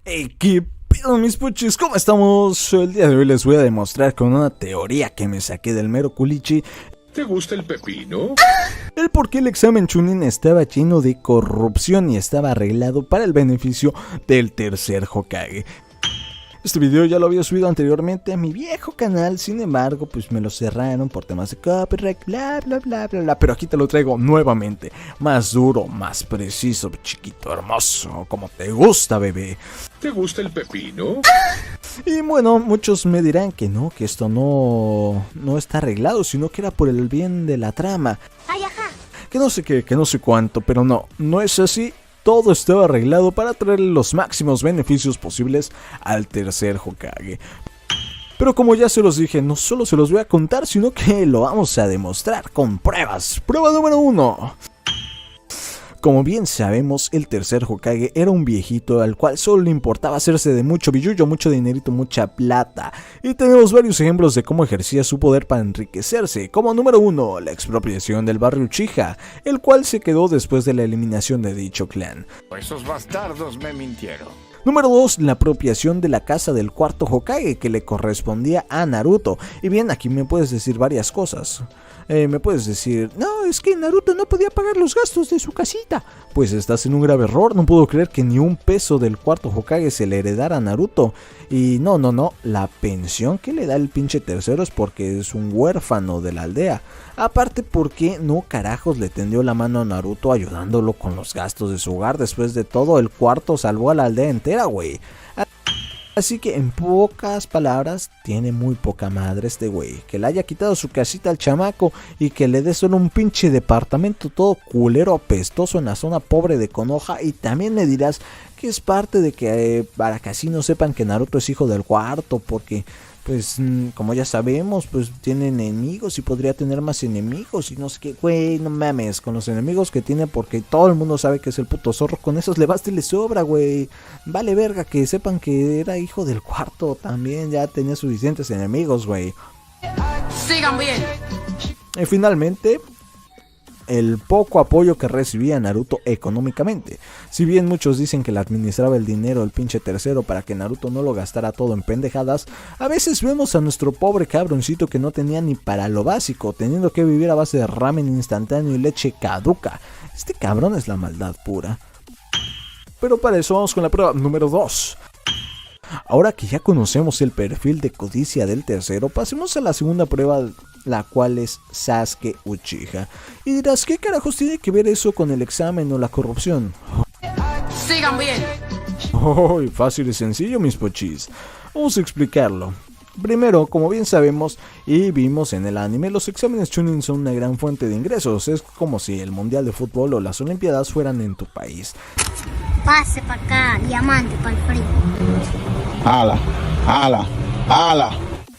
Hey, ¿qué pedo, mis puchis? ¿Cómo estamos? El día de hoy les voy a demostrar con una teoría que me saqué del mero culichi ¿Te gusta el pepino? el por qué el examen Chunin estaba lleno de corrupción y estaba arreglado para el beneficio del tercer Hokage. Este video ya lo había subido anteriormente a mi viejo canal, sin embargo, pues me lo cerraron por temas de copyright, bla bla bla bla bla. Pero aquí te lo traigo nuevamente, más duro, más preciso, chiquito hermoso, como te gusta, bebé. ¿Te gusta el pepino? Y bueno, muchos me dirán que no, que esto no está arreglado, sino que era por el bien de la trama. Ay, ajá. Que no sé qué, que no sé cuánto, pero no es así. Todo estaba arreglado para traer los máximos beneficios posibles al tercer Hokage. Pero como ya se los dije, no solo se los voy a contar, sino que lo vamos a demostrar con pruebas. Prueba número 1. Como bien sabemos, el tercer Hokage era un viejito al cual solo le importaba hacerse de mucho billullo, mucho dinerito, mucha plata. Y tenemos varios ejemplos de cómo ejercía su poder para enriquecerse, como número 1, la expropiación del barrio Uchiha, el cual se quedó después de la eliminación de dicho clan. Esos bastardos me mintieron. Número 2, la apropiación de la casa del cuarto Hokage que le correspondía a Naruto. Y bien, aquí me puedes decir varias cosas. Me puedes decir, no, es que Naruto no podía pagar los gastos de su casita. Pues estás en un grave error, no puedo creer que ni un peso del cuarto Hokage se le heredara a Naruto. Y no, la pensión que le da el pinche tercero es porque es un huérfano de la aldea. Aparte, ¿por qué no carajos le tendió la mano a Naruto ayudándolo con los gastos de su hogar? Después de todo, el cuarto salvó a la aldea entera, güey. Así que en pocas palabras, tiene muy poca madre este güey. Que le haya quitado su casita al chamaco y que le dé solo un pinche departamento todo culero apestoso en la zona pobre de Konoha. Y también me dirás que es parte de que para que así no sepan que Naruto es hijo del cuarto, porque pues como ya sabemos, pues tiene enemigos y podría tener más enemigos y no sé qué, güey, no mames, con los enemigos que tiene, porque todo el mundo sabe que es el puto zorro, con esos le basta y le sobra, güey. Vale verga que sepan que era hijo del cuarto, también ya tenía suficientes enemigos, güey. Sigan bien. Y finalmente, el poco apoyo que recibía Naruto económicamente. Si bien muchos dicen que le administraba el dinero el pinche tercero para que Naruto no lo gastara todo en pendejadas, a veces vemos a nuestro pobre cabroncito que no tenía ni para lo básico, teniendo que vivir a base de ramen instantáneo y leche caduca. Este cabrón es la maldad pura. Pero para eso vamos con la prueba número 2. Ahora que ya conocemos el perfil de codicia del tercero, pasemos a la segunda prueba, la cual es Sasuke Uchiha. Y dirás, ¿qué carajos tiene que ver eso con el examen o la corrupción? Sigan bien. Oh, fácil y sencillo, mis pochis. Vamos a explicarlo. Primero, como bien sabemos y vimos en el anime, los exámenes Chunin son una gran fuente de ingresos. Es como si el mundial de fútbol o las olimpiadas fueran en tu país. Pase para acá, diamante para el frío. ¡Hala!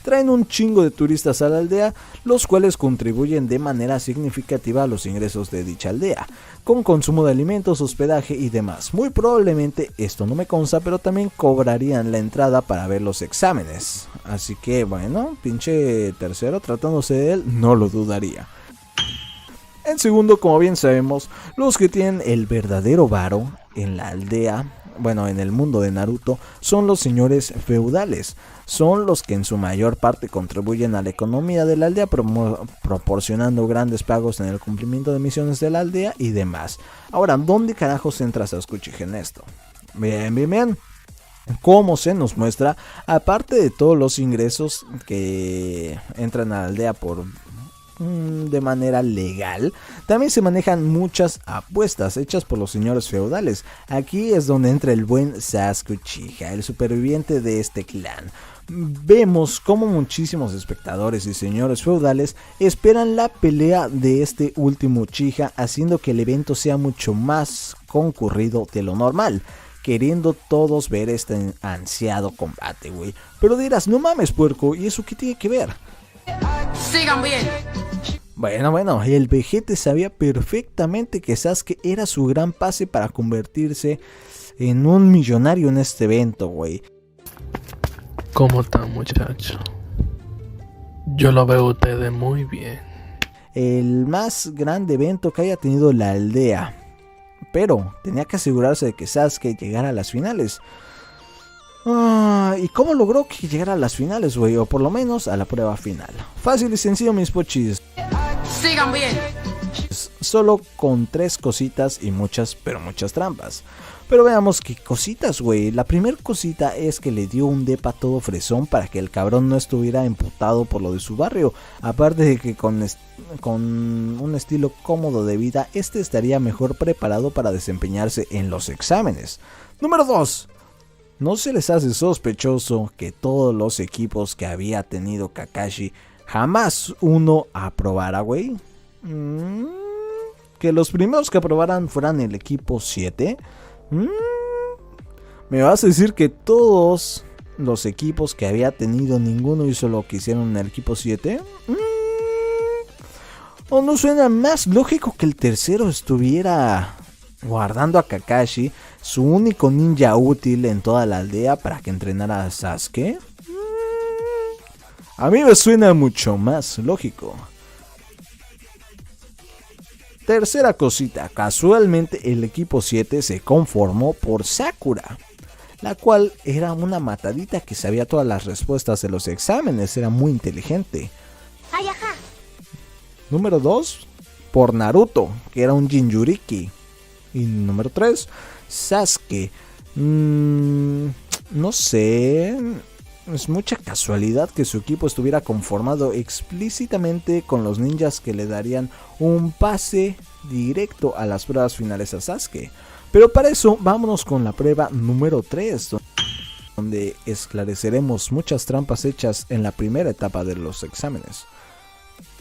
Traen un chingo de turistas a la aldea, los cuales contribuyen de manera significativa a los ingresos de dicha aldea, con consumo de alimentos, hospedaje y demás. Muy probablemente, esto no me consta, pero también cobrarían la entrada para ver los exámenes. Así que bueno, pinche tercero, tratándose de él, no lo dudaría. En segundo, como bien sabemos, los que tienen el verdadero varo en la aldea, bueno, en el mundo de Naruto, son los señores feudales. Son los que en su mayor parte contribuyen a la economía de la aldea, proporcionando grandes pagos en el cumplimiento de misiones de la aldea y demás. Ahora, ¿dónde carajos entra Sasuke Uchiha en esto? Bien. Como se nos muestra, aparte de todos los ingresos que entran a la aldea de manera legal, también se manejan muchas apuestas hechas por los señores feudales. Aquí es donde entra el buen Sasuke Uchiha, el superviviente de este clan. Vemos como muchísimos espectadores y señores feudales esperan la pelea de este último Uchiha, haciendo que el evento sea mucho más concurrido de lo normal, queriendo todos ver este ansiado combate, güey. Pero dirás, no mames, puerco, ¿y eso qué tiene que ver? Sigan bien. Bueno, el vejete sabía perfectamente que Sasuke era su gran pase para convertirse en un millonario en este evento, güey. ¿Cómo están, muchachos? Yo lo veo a ustedes muy bien. El más grande evento que haya tenido la aldea. Pero tenía que asegurarse de que Sasuke llegara a las finales. ¿Y cómo logró que llegara a las finales, güey? O por lo menos a la prueba final. Fácil y sencillo, mis pochis. Sigan bien. Solo con 3 cositas y muchas, pero muchas trampas. Pero veamos qué cositas, güey. La primera cosita es que le dio un depa todo fresón para que el cabrón no estuviera emputado por lo de su barrio. Aparte de que con un estilo cómodo de vida, este estaría mejor preparado para desempeñarse en los exámenes. Número 2. ¿No se les hace sospechoso que todos los equipos que había tenido Kakashi jamás uno aprobara, güey? Que los primeros que aprobaran fueran el equipo 7. ¿Me vas a decir que todos los equipos que había tenido ninguno hizo lo que hicieron en el equipo 7? ¿O no suena más lógico que el tercero estuviera guardando a Kakashi, su único ninja útil en toda la aldea, para que entrenara a Sasuke? A mí me suena mucho más lógico. Tercera cosita, casualmente el equipo 7 se conformó por Sakura, la cual era una matadita que sabía todas las respuestas de los exámenes, era muy inteligente. Ay, ajá. Número 2, por Naruto, que era un Jinchuriki. Y número 3, Sasuke. No sé, es mucha casualidad que su equipo estuviera conformado explícitamente con los ninjas que le darían un pase directo a las pruebas finales a Sasuke. Pero para eso vámonos con la prueba número 3, donde esclareceremos muchas trampas hechas en la primera etapa de los exámenes.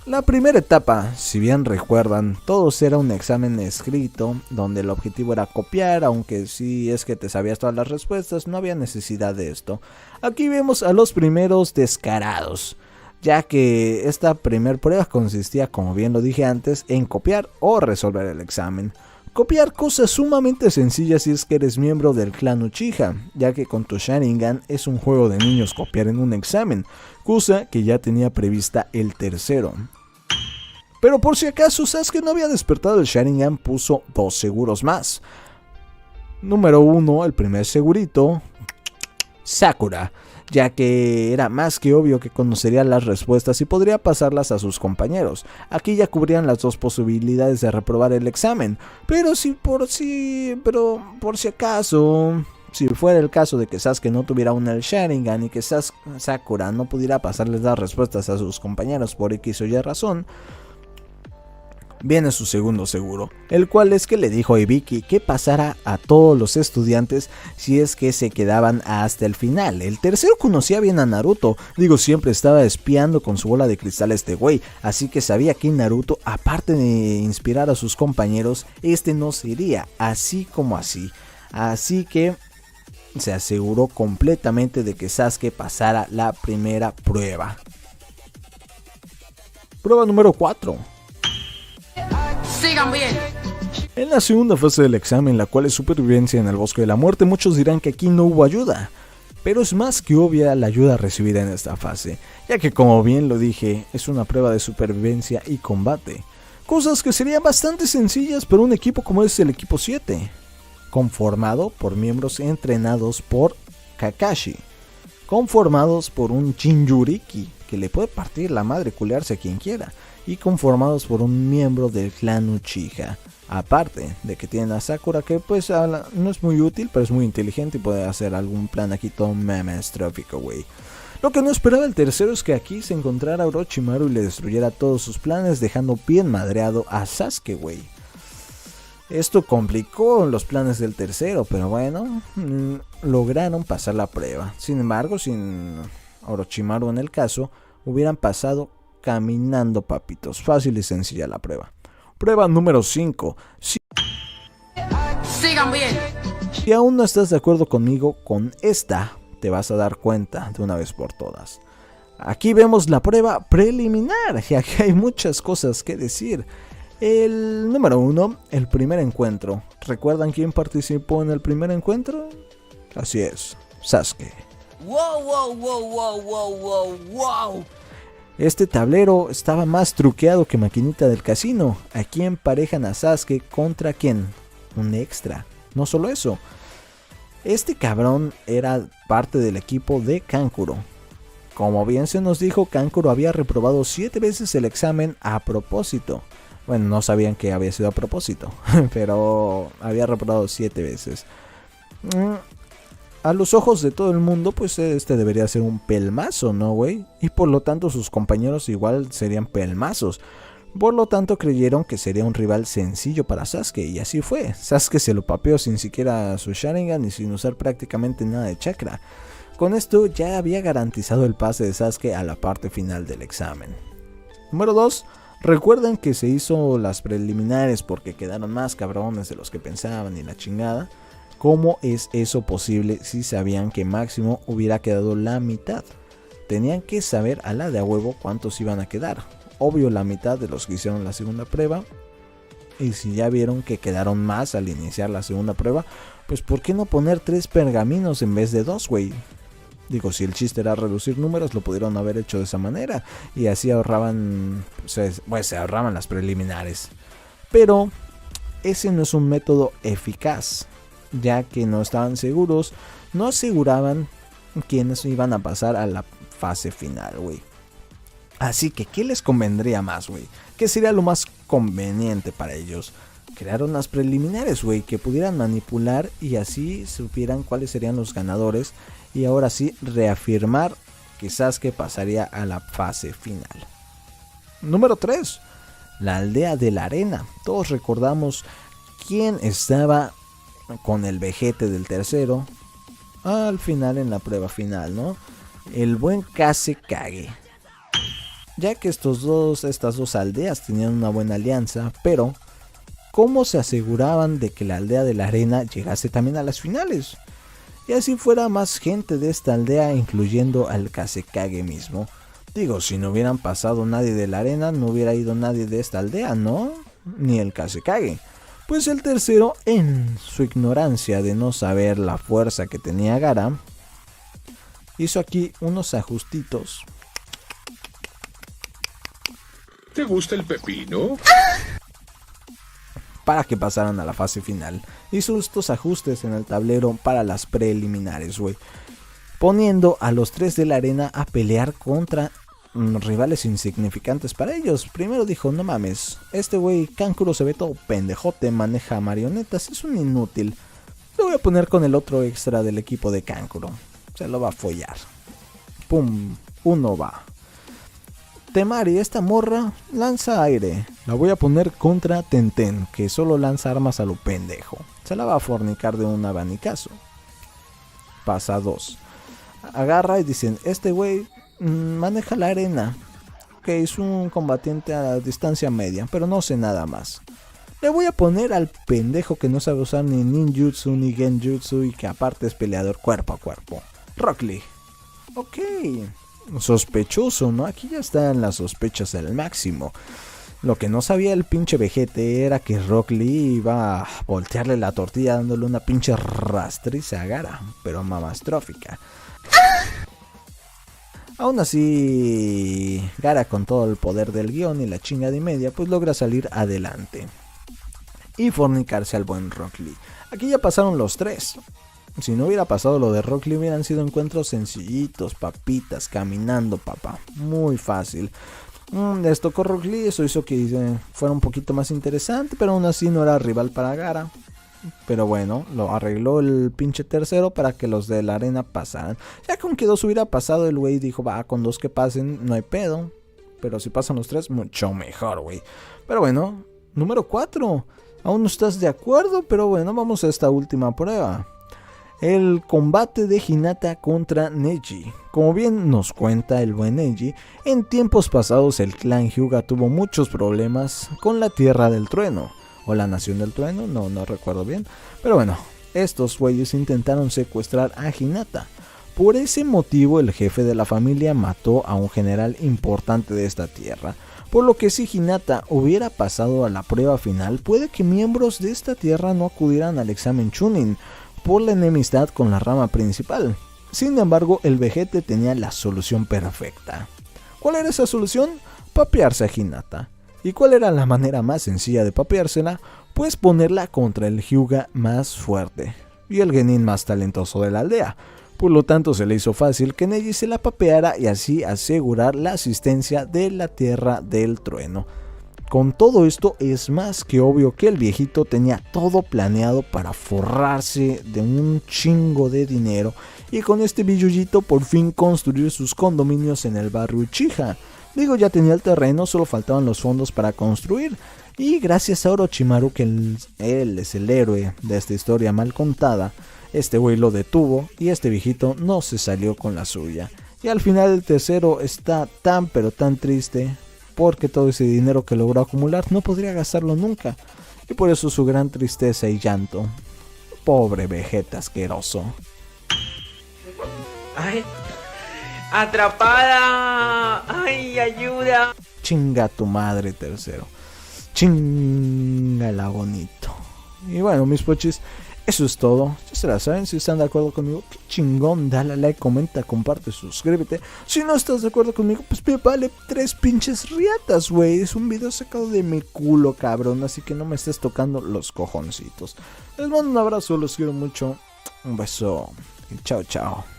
La primera etapa, si bien recuerdan, todos era un examen escrito, donde el objetivo era copiar, aunque si es que te sabías todas las respuestas, no había necesidad de esto. Aquí vemos a los primeros descarados, ya que esta primera prueba consistía, como bien lo dije antes, en copiar o resolver el examen. Copiar cosas sumamente sencillas si es que eres miembro del clan Uchiha, ya que con tu Sharingan es un juego de niños copiar en un examen, cosa que ya tenía prevista el tercero. Pero por si acaso Sasuke no había despertado el Sharingan, puso 2 seguros más. Número 1, el primer segurito, Sakura, ya que era más que obvio que conocería las respuestas y podría pasarlas a sus compañeros. Aquí ya cubrían las 2 posibilidades de reprobar el examen, pero por si acaso, si fuera el caso de que Sasuke no tuviera aún el Sharingan y que Sakura no pudiera pasarles las respuestas a sus compañeros por X o Y razón, viene su segundo seguro, el cual es que le dijo a Ibiki que pasara a todos los estudiantes si es que se quedaban hasta el final. El tercero conocía bien a Naruto, siempre estaba espiando con su bola de cristal a este güey, así que sabía que Naruto, aparte de inspirar a sus compañeros, este no se iría así como así. Así que se aseguró completamente de que Sasuke pasara la primera prueba. Prueba número 4. Sigan bien. En la segunda fase del examen, la cual es supervivencia en el bosque de la muerte, muchos dirán que aquí no hubo ayuda, pero es más que obvia la ayuda recibida en esta fase, ya que como bien lo dije, es una prueba de supervivencia y combate, cosas que serían bastante sencillas para un equipo como es el equipo 7, conformado por miembros entrenados por Kakashi, conformados por un Jinchuriki que le puede partir la madre, culearse a quien quiera, y conformados por un miembro del clan Uchiha. Aparte de que tienen a Sakura, que pues no es muy útil, pero es muy inteligente y puede hacer algún plan aquí todo memestrófico, güey. Lo que no esperaba el tercero es que aquí se encontrara Orochimaru y le destruyera todos sus planes, dejando bien madreado a Sasuke, güey. Esto complicó los planes del tercero, pero bueno, lograron pasar la prueba. Sin embargo, sin Orochimaru en el caso, hubieran pasado caminando, papitos. Fácil y sencilla la prueba. Prueba número 5. Sigan bien. Si aún no estás de acuerdo conmigo con esta, te vas a dar cuenta de una vez por todas. Aquí vemos la prueba preliminar, y aquí hay muchas cosas que decir. El número 1, el primer encuentro. ¿Recuerdan quién participó en el primer encuentro? Así es, Sasuke. Wow. Este tablero estaba más truqueado que maquinita del casino. Aquí emparejan a Sasuke contra ¿quién? Un extra. No solo eso. Este cabrón era parte del equipo de Kankuro. Como bien se nos dijo, Kankuro había reprobado 7 veces el examen a propósito. Bueno, no sabían que había sido a propósito, pero había reprobado 7 veces. A los ojos de todo el mundo, pues este debería ser un pelmazo, ¿no, güey? Y por lo tanto sus compañeros igual serían pelmazos. Por lo tanto creyeron que sería un rival sencillo para Sasuke, y así fue. Sasuke se lo papeó sin siquiera su Sharingan y sin usar prácticamente nada de chakra. Con esto ya había garantizado el pase de Sasuke a la parte final del examen. Número 2. Recuerden que se hizo las preliminares porque quedaron más cabrones de los que pensaban y la chingada. ¿Cómo es eso posible si sabían que máximo hubiera quedado la mitad? Tenían que saber a la de a huevo cuántos iban a quedar. Obvio la mitad de los que hicieron la segunda prueba. Y si ya vieron que quedaron más al iniciar la segunda prueba, pues ¿por qué no poner 3 pergaminos en vez de 2, güey? Digo, si el chiste era reducir números, lo pudieron haber hecho de esa manera. Y así ahorraban, se ahorraban las preliminares. Pero ese no es un método eficaz, ya que no estaban seguros, no aseguraban quiénes iban a pasar a la fase final, güey. Así que, ¿qué les convendría más, güey? ¿Qué sería lo más conveniente para ellos? Crearon las preliminares, güey, que pudieran manipular y así supieran cuáles serían los ganadores. Y ahora sí, reafirmar que Sasuke pasaría a la fase final. Número 3. La aldea de la arena. Todos recordamos quién estaba con el vejete del tercero al final en la prueba final, ¿no? El buen Kazekage. Ya que estas dos aldeas tenían una buena alianza, pero ¿cómo se aseguraban de que la aldea de la arena llegase también a las finales? Y así fuera más gente de esta aldea, incluyendo al Kazekage mismo. Digo, si no hubieran pasado nadie de la arena, no hubiera ido nadie de esta aldea, ¿no? Ni el Kazekage. Pues el tercero, en su ignorancia de no saber la fuerza que tenía Gaara, hizo aquí unos ajustitos. ¿Te gusta el pepino? Para que pasaran a la fase final. Hizo estos ajustes en el tablero para las preliminares, güey. Poniendo a los 3 de la arena a pelear contra rivales insignificantes para ellos. Primero dijo, no mames, este güey Kankuro se ve todo pendejote, maneja marionetas, es un inútil. Lo voy a poner con el otro extra del equipo de Kankuro. Se lo va a follar. Pum, uno va. Temari, esta morra lanza aire. La voy a poner contra Tenten, que solo lanza armas a lo pendejo. Se la va a fornicar de un abanicazo. Pasa 2. Agarra y dicen, este güey maneja la arena. Que es un combatiente a distancia media, pero no sé nada más. Le voy a poner al pendejo que no sabe usar ni ninjutsu ni genjutsu y que aparte es peleador cuerpo a cuerpo. Rock Lee. Ok. Sospechoso, ¿no? Aquí ya están las sospechas al máximo. Lo que no sabía el pinche vejete era que Rock Lee iba a voltearle la tortilla dándole una pinche rastriza a Gaara, pero mamastrófica. Aún así, Gaara, con todo el poder del guión y la chinga de media, pues logra salir adelante y fornicarse al buen Rock Lee. Aquí ya pasaron los 3. Si no hubiera pasado lo de Rock Lee, hubieran sido encuentros sencillitos, papitas, caminando, papá. Muy fácil. Les tocó Rock Lee, eso hizo que fuera un poquito más interesante, pero aún así no era rival para Gaara. Pero bueno, lo arregló el pinche tercero para que los de la arena pasaran. Ya con que 2 hubiera pasado, el güey dijo, va, con 2 que pasen, no hay pedo. Pero si pasan los 3, mucho mejor, güey. Pero bueno, número 4. Aún no estás de acuerdo, pero bueno, vamos a esta última prueba. El combate de Hinata contra Neji. Como bien nos cuenta el buen Neji, en tiempos pasados el clan Hyuga tuvo muchos problemas con la Tierra del Trueno. O la Nación del Trueno, no recuerdo bien. Pero bueno, estos güeyes intentaron secuestrar a Hinata. Por ese motivo el jefe de la familia mató a un general importante de esta tierra. Por lo que si Hinata hubiera pasado a la prueba final, puede que miembros de esta tierra no acudieran al examen Chunin por la enemistad con la rama principal. Sin embargo, el vejete tenía la solución perfecta. ¿Cuál era esa solución? Papearse a Hinata. ¿Y cuál era la manera más sencilla de papeársela? Pues ponerla contra el Hyuga más fuerte. y el genin más talentoso de la aldea. Por lo tanto se le hizo fácil que Neji se la papeara y así asegurar la asistencia de la Tierra del Trueno. Con todo esto es más que obvio que el viejito tenía todo planeado para forrarse de un chingo de dinero y con este billullito por fin construir sus condominios en el barrio Uchiha. Digo, ya tenía el terreno, solo faltaban los fondos para construir. Y gracias a Orochimaru, que él es el héroe de esta historia mal contada, este güey lo detuvo y este viejito no se salió con la suya. Y al final el tercero está tan pero tan triste porque todo ese dinero que logró acumular no podría gastarlo nunca. Y por eso su gran tristeza y llanto. Pobre Vegeta asqueroso. ¡Ay! ¡Atrapada! ¡Ay, ayuda! Chinga tu madre, tercero. Chingala bonito. Y bueno, mis pochis, eso es todo. Ya se la saben, si están de acuerdo conmigo, qué chingón, dale like, comenta, comparte, suscríbete. Si no estás de acuerdo conmigo, pues me vale 3 pinches riatas, güey. Es un video sacado de mi culo, cabrón, así que no me estés tocando los cojoncitos. Les mando un abrazo, los quiero mucho. Un beso y chao, chao.